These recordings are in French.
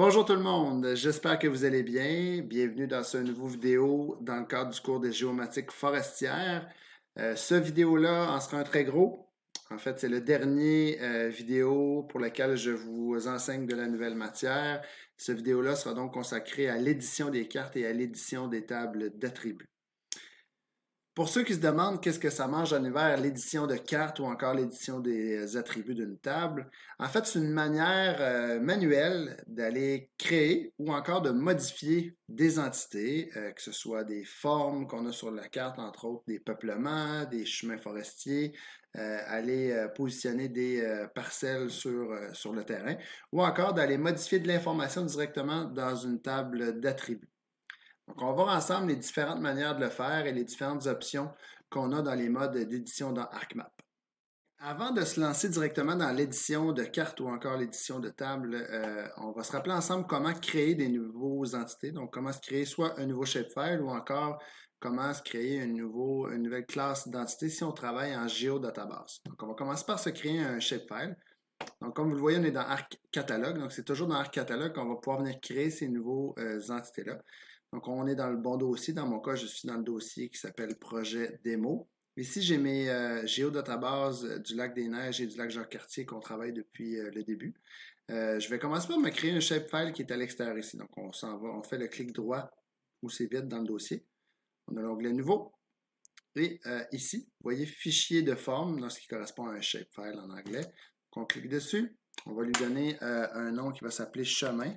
Bonjour tout le monde, j'espère que vous allez bien. Bienvenue dans ce nouveau vidéo dans le cadre du cours de géomatique forestière. Ce vidéo-là en sera un très gros. En fait, c'est le dernier vidéo pour lequel je vous enseigne de la nouvelle matière. Ce vidéo-là sera donc consacré à l'édition des cartes et à l'édition des tables d'attributs. Pour ceux qui se demandent qu'est-ce que ça mange en hiver, l'édition de cartes ou encore l'édition des attributs d'une table, en fait, c'est une manière manuelle d'aller créer ou encore de modifier des entités, que ce soit des formes qu'on a sur la carte, entre autres des peuplements, des chemins forestiers, aller positionner des parcelles sur le terrain, ou encore d'aller modifier de l'information directement dans une table d'attributs. Donc, on va voir ensemble les différentes manières de le faire et les différentes options qu'on a dans les modes d'édition dans ArcMap. Avant de se lancer directement dans l'édition de cartes ou encore l'édition de table, on va se rappeler ensemble comment créer des nouveaux entités. Donc, comment se créer soit un nouveau shapefile ou encore comment se créer une nouvelle classe d'entité si on travaille en géodatabase. Donc, on va commencer par se créer un shapefile. Donc, comme vous le voyez, on est dans Arc Catalogue. Donc, c'est toujours dans Arc Catalogue qu'on va pouvoir venir créer ces nouveaux entités-là. Donc, on est dans le bon dossier. Dans mon cas, je suis dans le dossier qui s'appelle Projet démo. Ici, j'ai mes géodatabases du lac des Neiges et du lac Jacques-Cartier qu'on travaille depuis le début. Je vais commencer par me créer un shapefile qui est à l'extérieur ici. Donc, on s'en va, on fait le clic droit où c'est vide dans le dossier. On a l'onglet Nouveau. Et ici, vous voyez Fichier de forme, dans ce qui correspond à un shapefile en anglais. Donc, on clique dessus. On va lui donner un nom qui va s'appeler Chemin.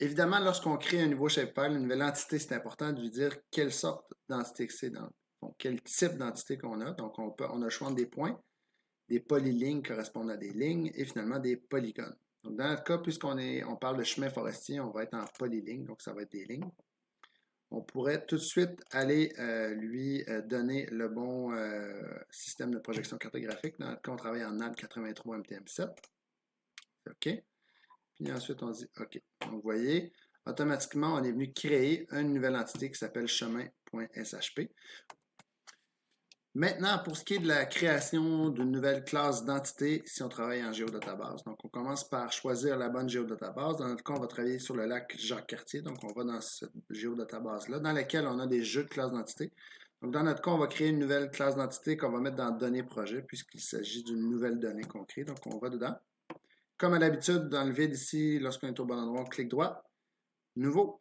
Évidemment, lorsqu'on crée un nouveau shapefile, une nouvelle entité, c'est important de lui dire quelle sorte d'entité que c'est, quel type d'entité qu'on a. Donc, on a le choix des points, des polylignes correspondent à des lignes et finalement des polygones. Donc, dans notre cas, puisqu'on parle de chemin forestier, on va être en polyligne, donc ça va être des lignes. On pourrait tout de suite aller lui donner le bon système de projection cartographique. Dans notre cas, on travaille en NAD 83 MTM7. OK. Puis ensuite, on dit OK. Donc, vous voyez, automatiquement, on est venu créer une nouvelle entité qui s'appelle chemin.shp. Maintenant, pour ce qui est de la création d'une nouvelle classe d'entité, si on travaille en géodatabase. Donc, on commence par choisir la bonne géodatabase. Dans notre cas, on va travailler sur le lac Jacques-Cartier. Donc, on va dans cette géodatabase-là, dans laquelle on a des jeux de classes d'entité. Donc, dans notre cas, on va créer une nouvelle classe d'entité qu'on va mettre dans Données projet, puisqu'il s'agit d'une nouvelle donnée qu'on crée. Donc, on va dedans. Comme à l'habitude, dans le vide ici, lorsqu'on est au bon endroit, on clique droit, Nouveau,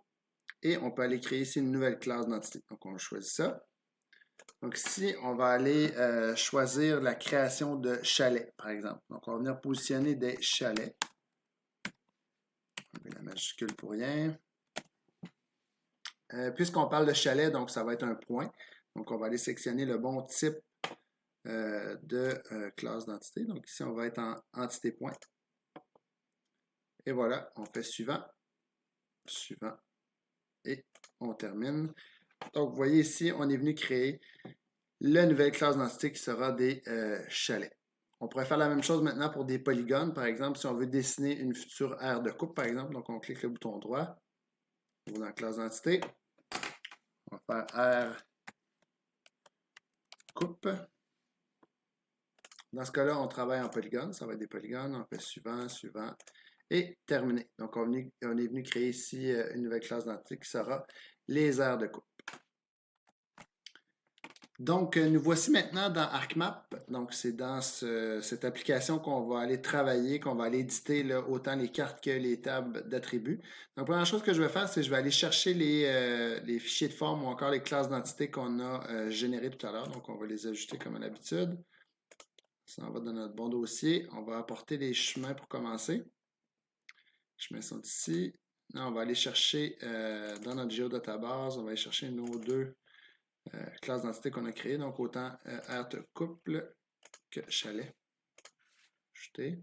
et on peut aller créer ici une nouvelle classe d'entité. Donc, on choisit ça. Donc, ici, on va aller choisir la création de chalets, par exemple. Donc, on va venir positionner des chalets. On met la majuscule pour rien. Puisqu'on parle de chalet, donc ça va être un point. Donc, on va aller sélectionner le bon type de classe d'entité. Donc, ici, on va être en entité point. Et voilà, on fait suivant, suivant, et on termine. Donc, vous voyez ici, on est venu créer la nouvelle classe d'entité qui sera des chalets. On pourrait faire la même chose maintenant pour des polygones. Par exemple, si on veut dessiner une future aire de coupe, par exemple, donc on clique le bouton droit, on va dans la classe d'entité, on va faire aire coupe. Dans ce cas-là, on travaille en polygone, ça va être des polygones, on fait suivant, suivant, et terminé. Donc, on est venu créer ici une nouvelle classe d'entité qui sera les aires de coupe. Donc, nous voici maintenant dans ArcMap. Donc, c'est dans cette application qu'on va aller travailler, qu'on va aller éditer là, autant les cartes que les tables d'attributs. Donc, la première chose que je vais faire, c'est que je vais aller chercher les fichiers de forme ou encore les classes d'entités qu'on a générées tout à l'heure. Donc, on va les ajouter comme à l'habitude. Ça en va dans notre bon dossier. On va apporter les chemins pour commencer. Les chemins sont ici. Là, on va aller chercher dans notre géodatabase, on va aller chercher nos deux classe d'entité qu'on a créée, donc autant aire de couple que chalet. Ajouter.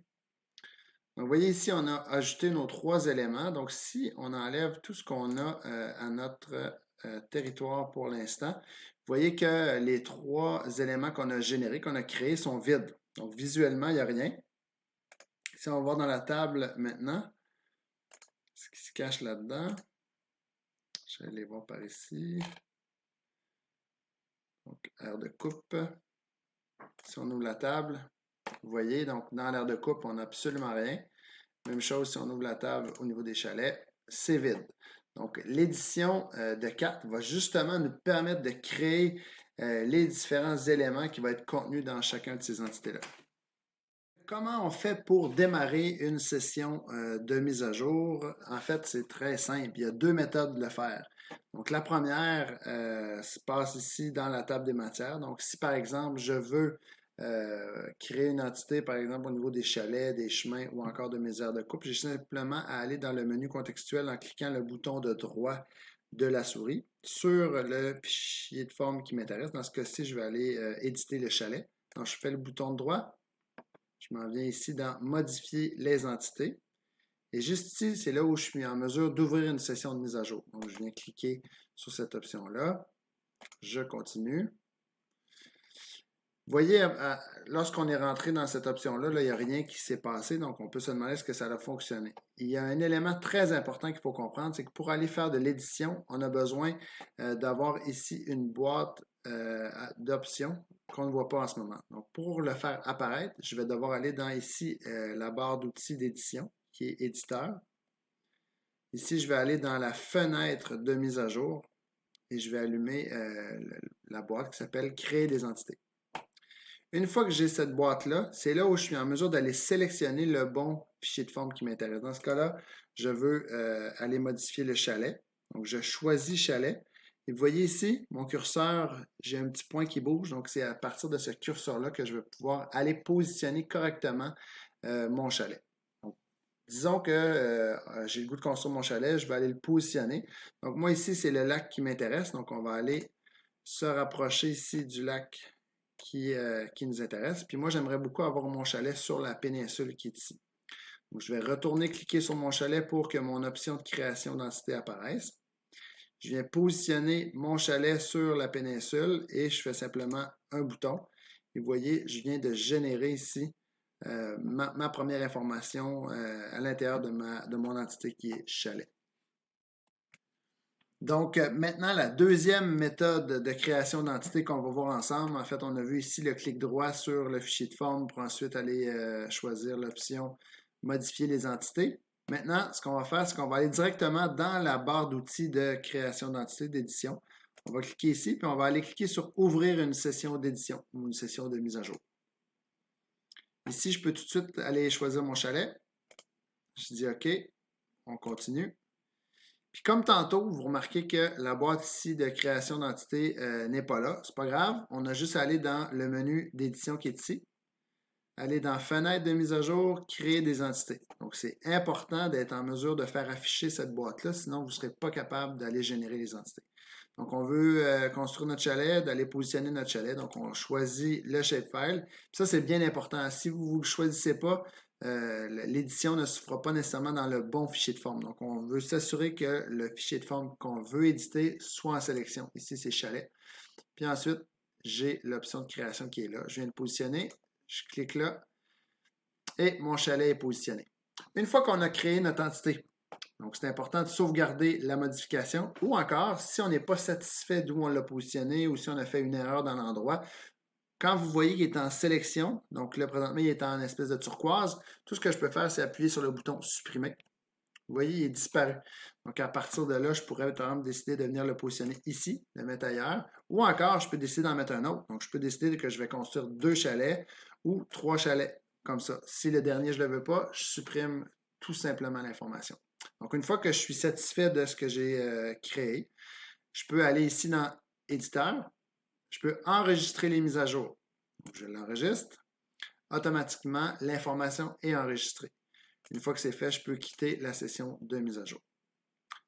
Donc, vous voyez ici, on a ajouté nos trois éléments. Donc, si on enlève tout ce qu'on a à notre territoire pour l'instant, vous voyez que les trois éléments qu'on a générés, qu'on a créés, sont vides. Donc, visuellement, il n'y a rien. Si on va voir dans la table maintenant, ce qui se cache là-dedans, je vais aller voir par ici. Donc, aire de coupe. Si on ouvre la table, vous voyez, donc dans l'aire de coupe, on n'a absolument rien. Même chose si on ouvre la table au niveau des chalets, c'est vide. Donc, l'édition de cartes va justement nous permettre de créer les différents éléments qui vont être contenus dans chacun de ces entités-là. Comment on fait pour démarrer une session de mise à jour? En fait, c'est très simple. Il y a deux méthodes de le faire. Donc, la première se passe ici dans la table des matières. Donc, si par exemple, je veux créer une entité, par exemple, au niveau des chalets, des chemins ou encore de mes aires de coupe, j'ai simplement à aller dans le menu contextuel en cliquant le bouton de droit de la souris sur le fichier de forme qui m'intéresse. Dans ce cas-ci, je vais aller éditer le chalet. Donc, je fais le bouton de droit. Je m'en viens ici dans Modifier les entités. Et juste ici, c'est là où je suis en mesure d'ouvrir une session de mise à jour. Donc, je viens cliquer sur cette option-là. Je continue. Vous voyez, lorsqu'on est rentré dans cette option-là, il n'y a rien qui s'est passé, donc on peut se demander est-ce que ça a fonctionné. Il y a un élément très important qu'il faut comprendre, c'est que pour aller faire de l'édition, on a besoin d'avoir ici une boîte d'options qu'on ne voit pas en ce moment. Donc, pour le faire apparaître, je vais devoir aller dans ici la barre d'outils d'édition, qui est éditeur. Ici, je vais aller dans la fenêtre de mise à jour et je vais allumer la boîte qui s'appelle Créer des entités. Une fois que j'ai cette boîte-là, c'est là où je suis en mesure d'aller sélectionner le bon fichier de forme qui m'intéresse. Dans ce cas-là, je veux aller modifier le chalet. Donc, je choisis chalet. Et vous voyez ici, mon curseur, j'ai un petit point qui bouge. Donc, c'est à partir de ce curseur-là que je vais pouvoir aller positionner correctement mon chalet. Donc, disons que j'ai le goût de construire mon chalet, je vais aller le positionner. Donc, moi ici, c'est le lac qui m'intéresse. Donc, on va aller se rapprocher ici du lac qui nous intéresse. Puis moi, j'aimerais beaucoup avoir mon chalet sur la péninsule qui est ici. Donc, je vais retourner cliquer sur mon chalet pour que mon option de création d'entité apparaisse. Je viens positionner mon chalet sur la péninsule et je fais simplement un bouton. Et vous voyez, je viens de générer ici ma première information à l'intérieur de mon entité qui est chalet. Donc, maintenant, la deuxième méthode de création d'entité qu'on va voir ensemble, en fait, on a vu ici le clic droit sur le fichier de forme pour ensuite aller choisir l'option Modifier les entités. Maintenant, ce qu'on va faire, c'est qu'on va aller directement dans la barre d'outils de création d'entité d'édition. On va cliquer ici, puis on va aller cliquer sur Ouvrir une session d'édition ou une session de mise à jour. Ici, je peux tout de suite aller choisir mon chalet. Je dis OK, on continue. Puis comme tantôt, vous remarquez que la boîte ici de création d'entité n'est pas là. C'est pas grave. On a juste à aller dans le menu d'édition qui est ici. Aller dans Fenêtre de mise à jour, Créer des entités. Donc, c'est important d'être en mesure de faire afficher cette boîte-là, sinon vous ne serez pas capable d'aller générer les entités. Donc, on veut construire notre chalet, d'aller positionner notre chalet. Donc, on choisit le shapefile. Puis ça, c'est bien important. Si vous ne le choisissez pas, l'édition ne se fera pas nécessairement dans le bon fichier de forme. Donc, on veut s'assurer que le fichier de forme qu'on veut éditer soit en sélection. Ici, c'est chalet. Puis ensuite, j'ai l'option de création qui est là. Je viens de positionner. Je clique là et mon chalet est positionné. Une fois qu'on a créé notre entité, donc c'est important de sauvegarder la modification ou encore, si on n'est pas satisfait d'où on l'a positionné ou si on a fait une erreur dans l'endroit, quand vous voyez qu'il est en sélection, donc là présentement il est en espèce de turquoise, tout ce que je peux faire, c'est appuyer sur le bouton supprimer. Vous voyez, il est disparu. Donc, à partir de là, je pourrais, par exemple, décider de venir le positionner ici, le mettre ailleurs, ou encore, je peux décider d'en mettre un autre. Donc, je peux décider que je vais construire 2 chalets ou 3 chalets, comme ça. Si le dernier, je ne le veux pas, je supprime tout simplement l'information. Donc, une fois que je suis satisfait de ce que j'ai créé, je peux aller ici dans Éditeur. Je peux enregistrer les mises à jour. Donc, je l'enregistre. Automatiquement, l'information est enregistrée. Une fois que c'est fait, je peux quitter la session de mise à jour.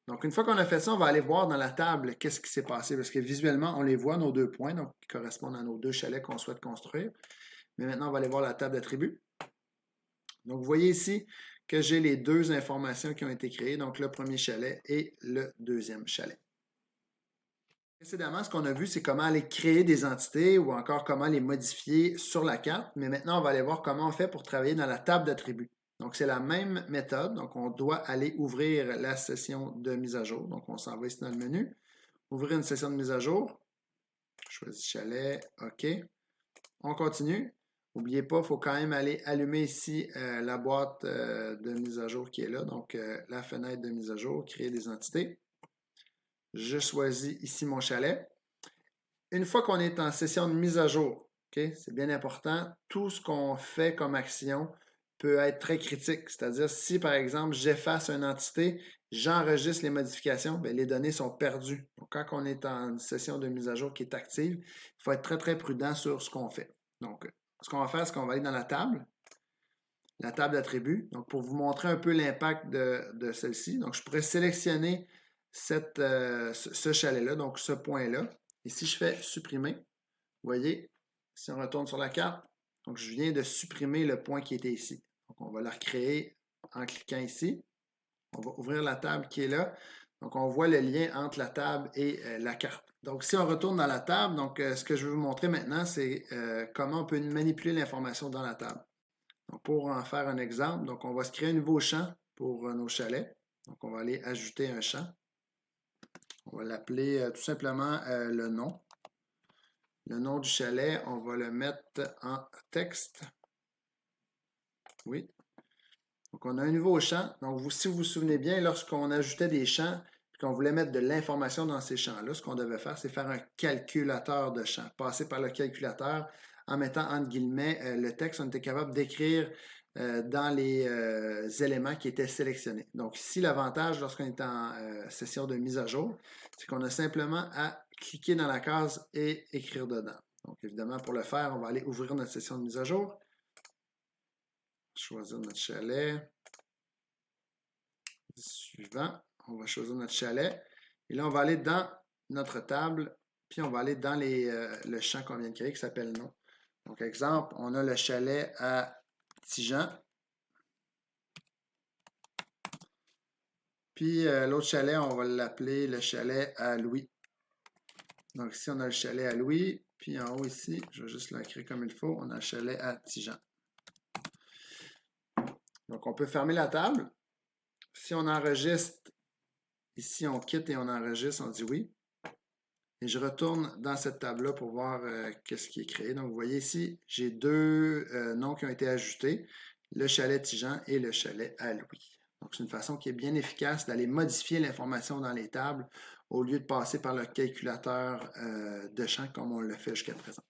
Donc, une fois qu'on a fait ça, on va aller voir dans la table qu'est-ce qui s'est passé parce que visuellement, on les voit, nos 2 points, donc qui correspondent à nos 2 chalets qu'on souhaite construire. Mais maintenant, on va aller voir la table d'attributs. Donc, vous voyez ici que j'ai les 2 informations qui ont été créées, donc le premier chalet et le deuxième chalet. Précédemment, ce qu'on a vu, c'est comment aller créer des entités ou encore comment les modifier sur la carte. Mais maintenant, on va aller voir comment on fait pour travailler dans la table d'attributs. Donc, c'est la même méthode. Donc, on doit aller ouvrir la session de mise à jour. Donc, on s'en va ici dans le menu. Ouvrir une session de mise à jour. Je choisis chalet. OK. On continue. N'oubliez pas, il faut quand même aller allumer ici la boîte de mise à jour qui est là. Donc, la fenêtre de mise à jour, créer des entités. Je choisis ici mon chalet. Une fois qu'on est en session de mise à jour, okay, c'est bien important, tout ce qu'on fait comme action peut être très critique. C'est-à-dire, si par exemple, j'efface une entité, j'enregistre les modifications, bien, les données sont perdues. Donc, quand on est en session de mise à jour qui est active, il faut être très, très prudent sur ce qu'on fait. Donc, ce qu'on va faire, c'est qu'on va aller dans la table d'attributs. Donc, pour vous montrer un peu l'impact de celle-ci, donc je pourrais sélectionner ce chalet-là, donc ce point-là. Et si je fais supprimer, vous voyez, si on retourne sur la carte, donc je viens de supprimer le point qui était ici. Donc, on va le recréer en cliquant ici. On va ouvrir la table qui est là. Donc, on voit le lien entre la table et la carte. Donc, si on retourne dans la table, donc ce que je vais vous montrer maintenant, c'est comment on peut manipuler l'information dans la table. Donc, pour en faire un exemple, donc on va se créer un nouveau champ pour nos chalets. Donc, on va aller ajouter un champ. On va l'appeler tout simplement le nom. Le nom du chalet, on va le mettre en texte. Oui. Donc, on a un nouveau champ. Donc, si vous vous souvenez bien, lorsqu'on ajoutait des champs et qu'on voulait mettre de l'information dans ces champs-là, ce qu'on devait faire, c'est faire un calculateur de champs. Passer par le calculateur en mettant entre guillemets le texte, on était capable d'écrire dans les éléments qui étaient sélectionnés. Donc, ici, l'avantage lorsqu'on est en session de mise à jour, c'est qu'on a simplement à cliquer dans la case et écrire dedans. Donc, évidemment, pour le faire, on va aller ouvrir notre session de mise à jour. Choisir notre chalet. Suivant, on va choisir notre chalet. Et là, on va aller dans notre table, puis on va aller dans le champ qu'on vient de créer qui s'appelle nom. Donc, exemple, on a le chalet à Tijan. Puis l'autre chalet, on va l'appeler le chalet à Louis. Donc ici, on a le chalet à Louis. Puis en haut ici, je vais juste l'écrire comme il faut, on a le chalet à Tijan. Donc on peut fermer la table. Si on enregistre, ici on quitte et on enregistre, on dit oui. Et je retourne dans cette table-là pour voir qu'est-ce qui est créé. Donc vous voyez ici, j'ai deux noms qui ont été ajoutés, le chalet Tijan et le chalet à Louis. Donc, c'est une façon qui est bien efficace d'aller modifier l'information dans les tables au lieu de passer par le calculateur de champ comme on le fait jusqu'à présent.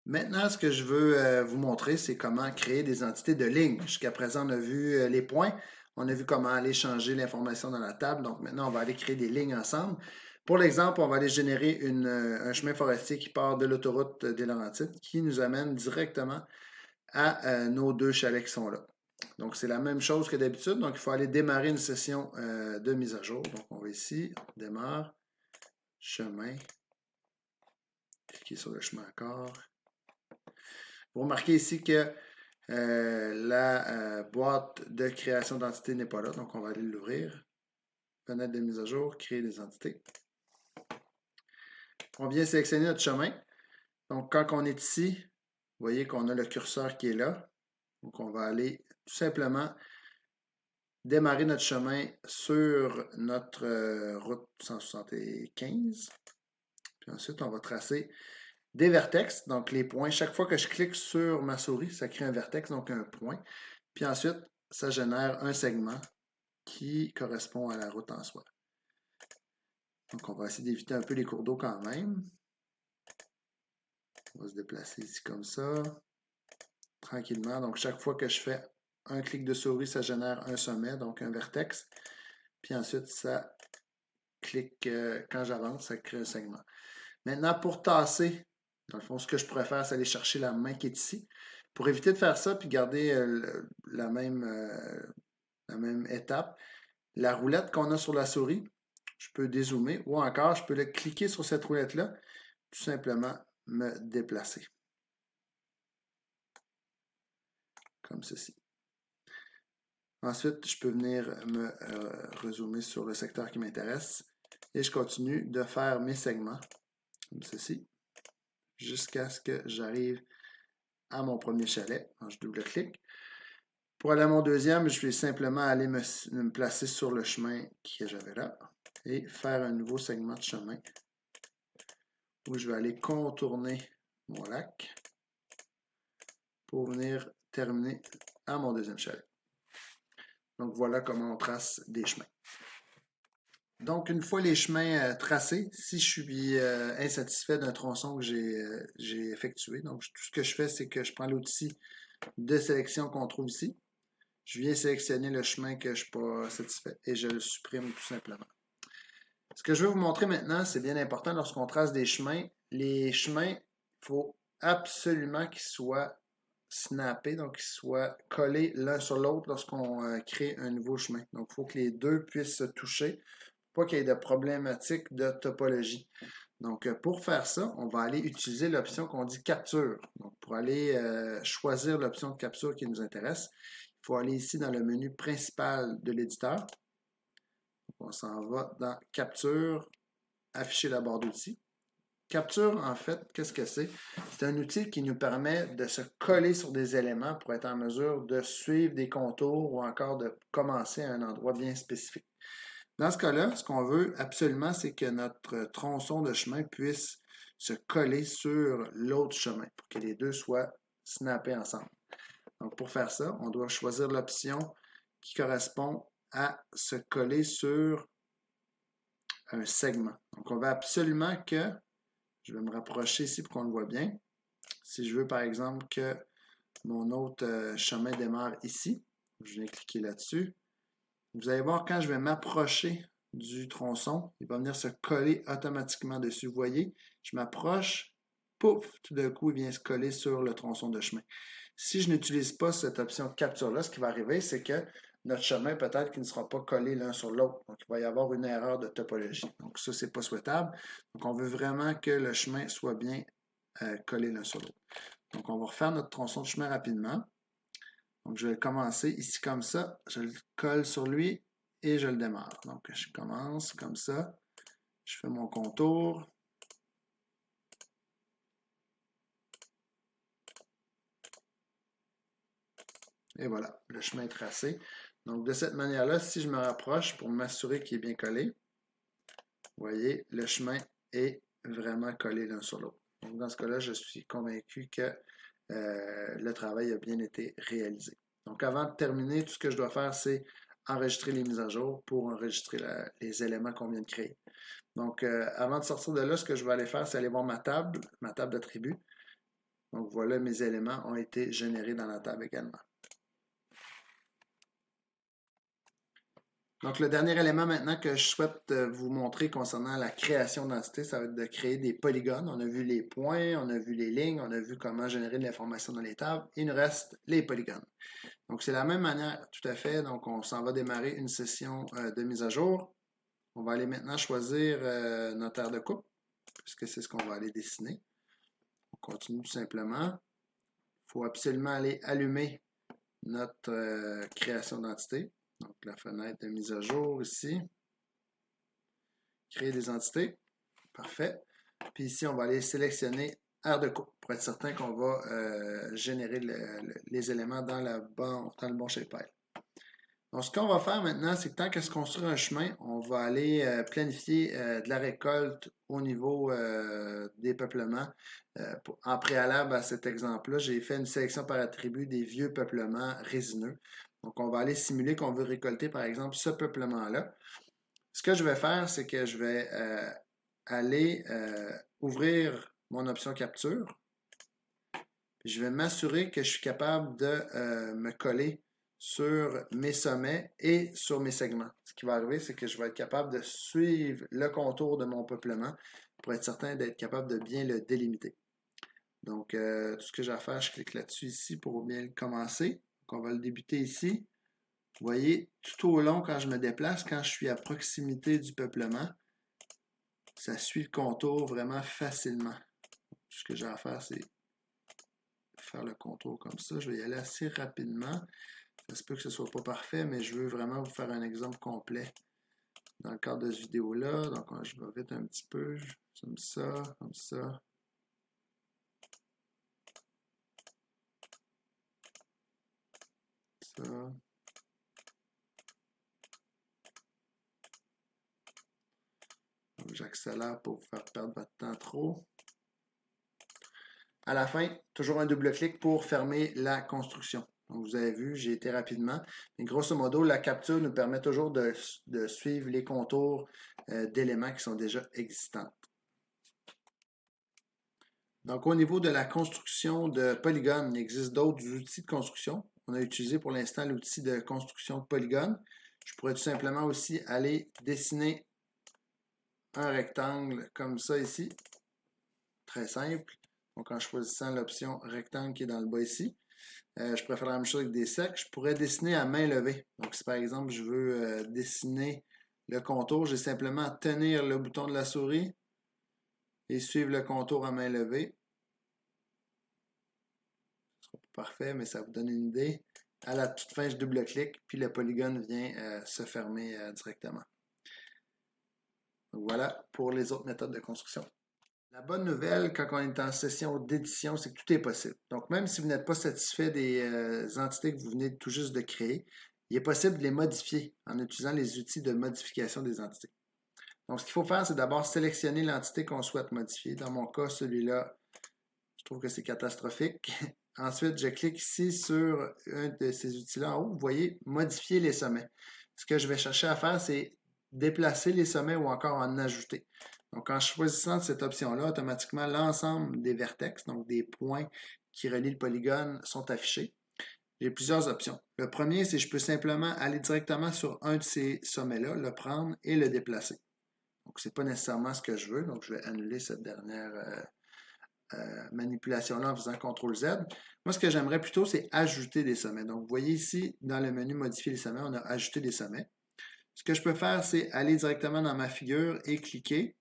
Maintenant, ce que je veux vous montrer, c'est comment créer des entités de lignes. Jusqu'à présent, on a vu les points. On a vu comment aller changer l'information dans la table. Donc, maintenant, on va aller créer des lignes ensemble. Pour l'exemple, on va aller générer un chemin forestier qui part de l'autoroute des Laurentides qui nous amène directement à nos deux chalets qui sont là. Donc, c'est la même chose que d'habitude. Donc, il faut aller démarrer une session de mise à jour. Donc, on va ici, on démarre, chemin, cliquez sur le chemin encore. Vous remarquez ici que la boîte de création d'entités n'est pas là. Donc, on va aller l'ouvrir. Fenêtre de mise à jour, créer des entités. On vient sélectionner notre chemin. Donc, quand on est ici, vous voyez qu'on a le curseur qui est là. Donc, on va aller tout simplement démarrer notre chemin sur notre route 175. Puis ensuite, on va tracer des vertex, donc les points. Chaque fois que je clique sur ma souris, ça crée un vertex, donc un point. Puis ensuite, ça génère un segment qui correspond à la route en soi. Donc, on va essayer d'éviter un peu les cours d'eau quand même. On va se déplacer ici comme ça, tranquillement. Donc, chaque fois que je fais un clic de souris, ça génère un sommet, donc un vertex. Puis ensuite, ça clique, quand j'avance, ça crée un segment. Maintenant, pour tasser, dans le fond, ce que je pourrais faire, c'est aller chercher la main qui est ici. Pour éviter de faire ça puis garder la même étape, la roulette qu'on a sur la souris, je peux dézoomer ou encore je peux cliquer sur cette roulette-là, tout simplement me déplacer. Comme ceci. Ensuite, je peux venir me rezoomer sur le secteur qui m'intéresse et je continue de faire mes segments, comme ceci, jusqu'à ce que j'arrive à mon premier chalet. Je double-clique. Pour aller à mon deuxième, je vais simplement aller me placer sur le chemin que j'avais là et faire un nouveau segment de chemin où je vais aller contourner mon lac. pour venir terminer à mon deuxième chalet. Donc, voilà comment on trace des chemins. Donc, une fois les chemins tracés, si je suis insatisfait d'un tronçon que j'ai effectué, donc tout ce que je fais, c'est que je prends l'outil de sélection qu'on trouve ici. Je viens sélectionner le chemin que je ne suis pas satisfait et je le supprime tout simplement. Ce que je veux vous montrer maintenant, c'est bien important lorsqu'on trace des chemins. Les chemins, il faut absolument qu'ils soient snappés, donc qu'ils soient collés l'un sur l'autre lorsqu'on crée un nouveau chemin. Donc, il faut que les deux puissent se toucher, pas qu'il y ait de problématiques de topologie. Donc, pour faire ça, on va aller utiliser l'option qu'on dit capture. Donc, pour aller choisir l'option de capture qui nous intéresse, il faut aller ici dans le menu principal de l'éditeur. On s'en va dans Capture, afficher la barre d'outils. Capture, en fait, qu'est-ce que c'est? C'est un outil qui nous permet de se coller sur des éléments pour être en mesure de suivre des contours ou encore de commencer à un endroit bien spécifique. Dans ce cas-là, ce qu'on veut absolument, c'est que notre tronçon de chemin puisse se coller sur l'autre chemin pour que les deux soient snappés ensemble. Donc, pour faire ça, on doit choisir l'option qui correspond à se coller sur un segment. Donc, on veut absolument que, je vais me rapprocher ici pour qu'on le voit bien. Si je veux, par exemple, que mon autre chemin démarre ici, je viens cliquer là-dessus. Vous allez voir, quand je vais m'approcher du tronçon, il va venir se coller automatiquement dessus. Vous voyez, je m'approche, pouf, tout d'un coup, il vient se coller sur le tronçon de chemin. Si je n'utilise pas cette option capture-là, ce qui va arriver, c'est que notre chemin, peut-être qu'il ne sera pas collé l'un sur l'autre. Donc, il va y avoir une erreur de topologie. Donc, ça, ce n'est pas souhaitable. Donc, on veut vraiment que le chemin soit bien collé l'un sur l'autre. Donc, on va refaire notre tronçon de chemin rapidement. Donc, je vais commencer ici comme ça. Je le colle sur lui et je le démarre. Donc, je commence comme ça. Je fais mon contour. Et voilà, le chemin est tracé. Donc, de cette manière-là, si je me rapproche pour m'assurer qu'il est bien collé, vous voyez, le chemin est vraiment collé l'un sur l'autre. Donc, dans ce cas-là, je suis convaincu que le travail a bien été réalisé. Donc, avant de terminer, tout ce que je dois faire, c'est enregistrer les mises à jour pour enregistrer les éléments qu'on vient de créer. Donc, avant de sortir de là, ce que je vais aller faire, c'est aller voir ma table d'attributs. Donc, voilà, mes éléments ont été générés dans la table également. Donc, le dernier élément maintenant que je souhaite vous montrer concernant la création d'entités, ça va être de créer des polygones. On a vu les points, on a vu les lignes, on a vu comment générer de l'information dans les tables. Il nous reste les polygones. Donc, c'est la même manière, tout à fait. Donc, on s'en va démarrer une session de mise à jour. On va aller maintenant choisir notre aire de coupe, puisque c'est ce qu'on va aller dessiner. On continue tout simplement. Il faut absolument aller allumer notre création d'entité. Donc, la fenêtre de mise à jour ici. Créer des entités. Parfait. Puis ici, on va aller sélectionner aire de coupe pour être certain qu'on va générer les éléments dans le bon shapefile. Donc, ce qu'on va faire maintenant, c'est que tant qu'à se construire un chemin, on va aller planifier de la récolte au niveau des peuplements. En préalable à cet exemple-là, j'ai fait une sélection par attribut des vieux peuplements résineux. Donc, on va aller simuler qu'on veut récolter, par exemple, ce peuplement-là. Ce que je vais faire, c'est que je vais aller ouvrir mon option capture. Puis je vais m'assurer que je suis capable de me coller sur mes sommets et sur mes segments. Ce qui va arriver, c'est que je vais être capable de suivre le contour de mon peuplement pour être certain d'être capable de bien le délimiter. Donc, tout ce que j'ai à faire, je clique là-dessus ici pour bien le commencer. Donc, on va le débuter ici. Vous voyez, tout au long, quand je me déplace, quand je suis à proximité du peuplement, ça suit le contour vraiment facilement. Tout ce que j'ai à faire, c'est faire le contour comme ça. Je vais y aller assez rapidement. Ça se peut que ce ne soit pas parfait, mais je veux vraiment vous faire un exemple complet dans le cadre de cette vidéo-là. Donc, je vais vite un petit peu. Comme ça, comme ça. Ça. J'accélère pour vous faire perdre votre temps trop. À la fin, toujours un double-clic pour fermer la construction. Donc, vous avez vu, j'ai été rapidement. Mais grosso modo, la capture nous permet toujours de suivre les contours d'éléments qui sont déjà existants. Donc, au niveau de la construction de polygones, il existe d'autres outils de construction. On a utilisé pour l'instant l'outil de construction de polygones. Je pourrais tout simplement aussi aller dessiner un rectangle comme ça ici. Très simple. Donc, en choisissant l'option rectangle qui est dans le bas ici, je pourrais faire la même chose avec des cercles. Je pourrais dessiner à main levée. Donc, si par exemple, je veux dessiner le contour, j'ai simplement à tenir le bouton de la souris et suivre le contour à main levée. Ce sera pas parfait, mais ça vous donne une idée. À la toute fin, je double-clique, puis le polygone vient se fermer directement. Donc voilà pour les autres méthodes de construction. La bonne nouvelle, quand on est en session d'édition, c'est que tout est possible. Donc, même si vous n'êtes pas satisfait des entités que vous venez tout juste de créer, il est possible de les modifier en utilisant les outils de modification des entités. Donc, ce qu'il faut faire, c'est d'abord sélectionner l'entité qu'on souhaite modifier. Dans mon cas, celui-là, je trouve que c'est catastrophique. Ensuite, je clique ici sur un de ces outils-là en haut. Vous voyez, modifier les sommets. Ce que je vais chercher à faire, c'est déplacer les sommets ou encore en ajouter. Donc, en choisissant cette option-là, automatiquement, l'ensemble des vertex, donc des points qui relient le polygone, sont affichés. J'ai plusieurs options. Le premier, c'est que je peux simplement aller directement sur un de ces sommets-là, le prendre et le déplacer. Donc, ce n'est pas nécessairement ce que je veux. Donc, je vais annuler cette dernière manipulation-là en faisant CTRL-Z. Moi, ce que j'aimerais plutôt, c'est ajouter des sommets. Donc, vous voyez ici, dans le menu Modifier les sommets, on a ajouté des sommets. Ce que je peux faire, c'est aller directement dans ma figure et cliquer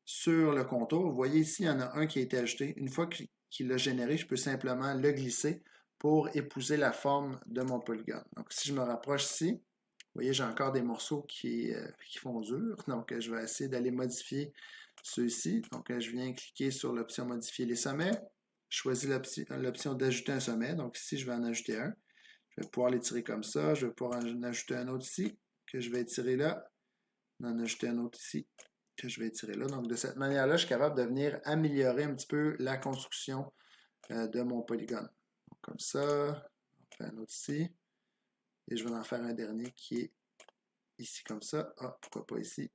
sur le contour. Vous voyez ici, il y en a un qui a été ajouté. Une fois qu'il l'a généré, je peux simplement le glisser pour épouser la forme de mon polygone. Donc, si je me rapproche ici, vous voyez, j'ai encore des morceaux qui font dur. Donc, je vais essayer d'aller modifier ceux-ci. Donc, je viens cliquer sur l'option Modifier les sommets. Je choisis l'option d'ajouter un sommet. Donc, ici, je vais en ajouter un. Je vais pouvoir l'étirer comme ça. Je vais pouvoir en ajouter un autre ici, que je vais étirer là. En ajouter un autre ici, que je vais étirer là. Donc, de cette manière-là, je suis capable de venir améliorer un petit peu la construction de mon polygone. Donc, comme ça, on fait un autre ici. Et je vais en faire un dernier qui est ici comme ça. Ah, pourquoi pas ici?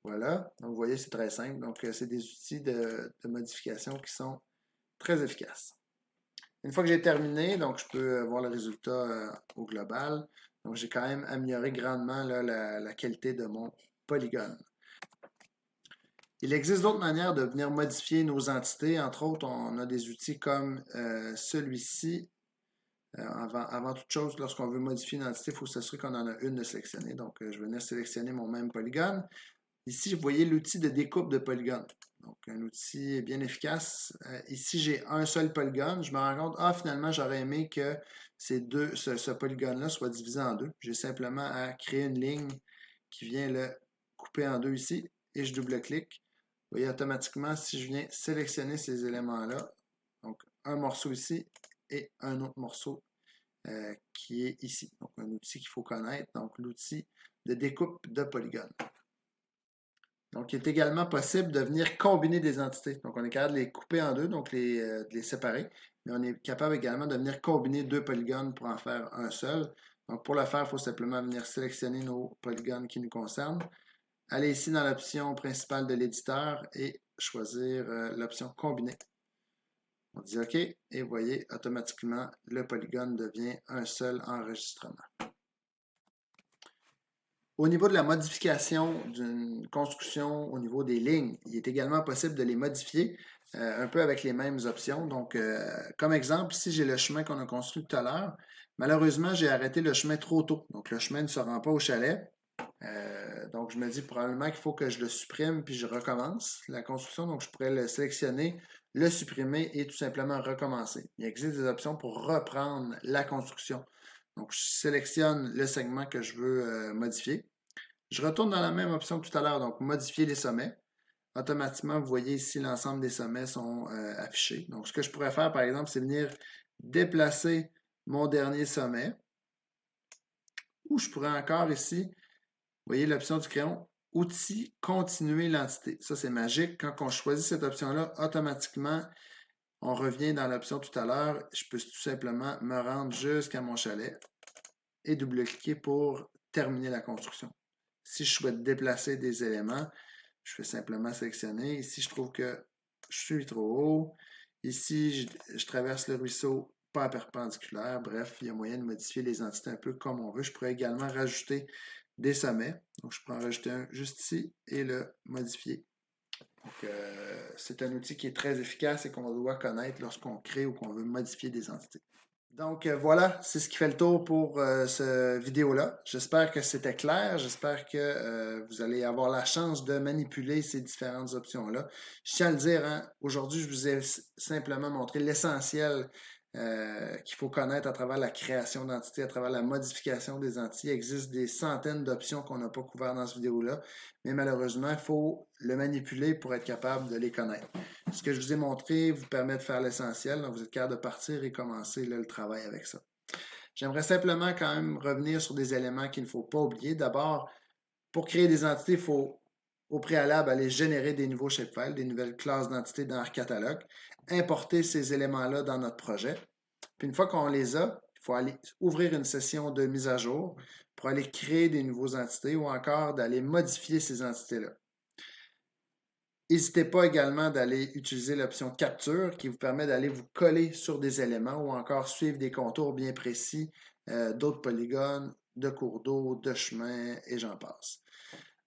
Voilà. Donc, vous voyez, c'est très simple. Donc, c'est des outils de modification qui sont très efficaces. Une fois que j'ai terminé, donc je peux voir le résultat au global. Donc, j'ai quand même amélioré grandement là, la qualité de mon polygone. Il existe d'autres manières de venir modifier nos entités. Entre autres, on a des outils comme celui-ci. Avant toute chose, lorsqu'on veut modifier une entité, il faut s'assurer qu'on en a une de sélectionnée. Donc, je vais venir sélectionner mon même polygone. Ici, vous voyez l'outil de découpe de polygone. Donc, un outil bien efficace. Ici, j'ai un seul polygone. Je me rends compte, finalement, j'aurais aimé que ce polygone-là soit divisé en deux. J'ai simplement à créer une ligne qui vient le couper en deux ici et je double-clique. Vous voyez, automatiquement, si je viens sélectionner ces éléments-là, donc un morceau ici et un autre morceau qui est ici. Donc, un outil qu'il faut connaître, donc l'outil de découpe de polygone. Donc, il est également possible de venir combiner des entités. Donc, on est capable de les couper en deux, donc de les séparer. Mais on est capable également de venir combiner deux polygones pour en faire un seul. Donc, pour le faire, il faut simplement venir sélectionner nos polygones qui nous concernent. Aller ici dans l'option principale de l'éditeur et choisir l'option combiner. On dit OK et vous voyez, automatiquement, le polygone devient un seul enregistrement. Au niveau de la modification d'une construction au niveau des lignes, il est également possible de les modifier un peu avec les mêmes options. Donc, comme exemple, ici, j'ai le chemin qu'on a construit tout à l'heure. Malheureusement, j'ai arrêté le chemin trop tôt. Donc, le chemin ne se rend pas au chalet. Donc, je me dis probablement qu'il faut que je le supprime puis je recommence la construction. Donc, je pourrais le sélectionner, le supprimer et tout simplement recommencer. Il existe des options pour reprendre la construction. Donc, je sélectionne le segment que je veux modifier. Je retourne dans la même option que tout à l'heure, donc modifier les sommets. Automatiquement, vous voyez ici, l'ensemble des sommets sont affichés. Donc, ce que je pourrais faire, par exemple, c'est venir déplacer mon dernier sommet. Ou je pourrais encore ici, vous voyez l'option du crayon, outil, continuer l'entité. Ça, c'est magique. Quand on choisit cette option-là, automatiquement, on revient dans l'option tout à l'heure. Je peux tout simplement me rendre jusqu'à mon chalet et double-cliquer pour terminer la construction. Si je souhaite déplacer des éléments, je fais simplement sélectionner. Ici, je trouve que je suis trop haut. Ici, je traverse le ruisseau pas perpendiculaire. Bref, il y a moyen de modifier les entités un peu comme on veut. Je pourrais également rajouter des sommets. Donc, je peux en rajouter un juste ici et le modifier. Donc, c'est un outil qui est très efficace et qu'on doit connaître lorsqu'on crée ou qu'on veut modifier des entités. Donc voilà, c'est ce qui fait le tour pour cette vidéo-là. J'espère que c'était clair. J'espère que vous allez avoir la chance de manipuler ces différentes options-là. Je tiens à le dire, hein, aujourd'hui, je vous ai simplement montré l'essentiel qu'il faut connaître à travers la création d'entités, à travers la modification des entités. Il existe des centaines d'options qu'on n'a pas couvertes dans cette vidéo-là, mais malheureusement, il faut le manipuler pour être capable de les connaître. Ce que je vous ai montré vous permet de faire l'essentiel, donc vous êtes capable de partir et commencer là, le travail avec ça. J'aimerais simplement quand même revenir sur des éléments qu'il ne faut pas oublier. D'abord, pour créer des entités, il faut au préalable aller générer des nouveaux shapefiles, des nouvelles classes d'entités dans catalogue, importer ces éléments-là dans notre projet. Puis une fois qu'on les a, il faut aller ouvrir une session de mise à jour pour aller créer des nouveaux entités ou encore d'aller modifier ces entités-là. N'hésitez pas également d'aller utiliser l'option capture qui vous permet d'aller vous coller sur des éléments ou encore suivre des contours bien précis d'autres polygones, de cours d'eau, de chemins et j'en passe.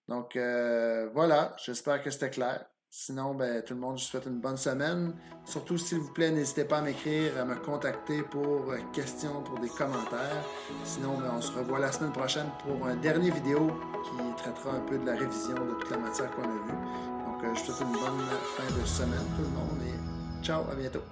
Donc voilà, j'espère que c'était clair. Sinon, tout le monde, je vous souhaite une bonne semaine. Surtout, s'il vous plaît, n'hésitez pas à m'écrire, à me contacter pour questions, pour des commentaires. Sinon, on se revoit la semaine prochaine pour une dernière vidéo qui traitera un peu de la révision de toute la matière qu'on a vue. Donc, je vous souhaite une bonne fin de semaine, tout le monde, et ciao, à bientôt.